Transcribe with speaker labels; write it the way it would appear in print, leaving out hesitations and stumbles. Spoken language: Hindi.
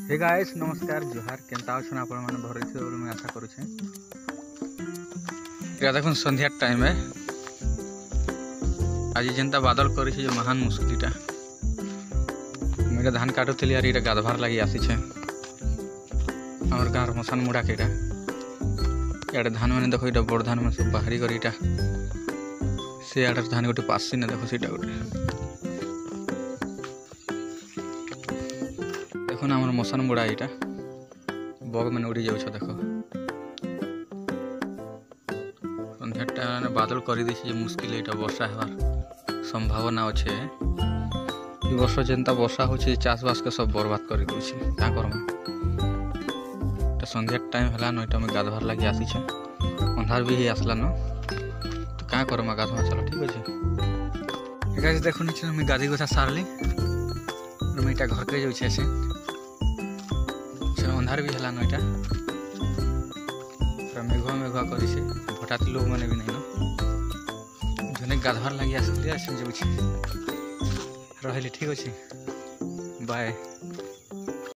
Speaker 1: हे गाइस नमस्कार जोहार केनता अछन आपण माने भरि थे बोल मैं आशा करू छे। या देखुन संध्या टाइम है आज जेंता बादल करी छे जो महान मुश्किलटा मेरे धान काटुथली यार इटा गाधवार लागि आसी छे हमर गार मसान मुड़ा केटा याडे धान माने देखो इटा बड़ धान में सब बाहरी करी इटा से याडे धान गोटे पासी ने देखो सीटा गोटे देखो ना हमर मसान मुड़ा इटा बग मैंने उड़ी जाऊ देखो संध्याटा बादल कर मुश्किल यहाँ वर्षा हबार संभावना अच्छे वर्ष जेनता वर्षा हो चाषबास के सब बर्बाद कर क्या करमा संध्या टाइम है न ये गाधवार लगे आसी अंधार भी आसला न तो क्या करमा गाधवा चलो ठीक अच्छे देखो नीचे गाधी गुथा सारली मुझे घर के जाऊे से अंधार भी है न यहाँ मेघुआ मेघुआ कर हठात लोग मैंने भी नहीं न जने गाधवार लगे आस रही ठीक अच्छे बाय।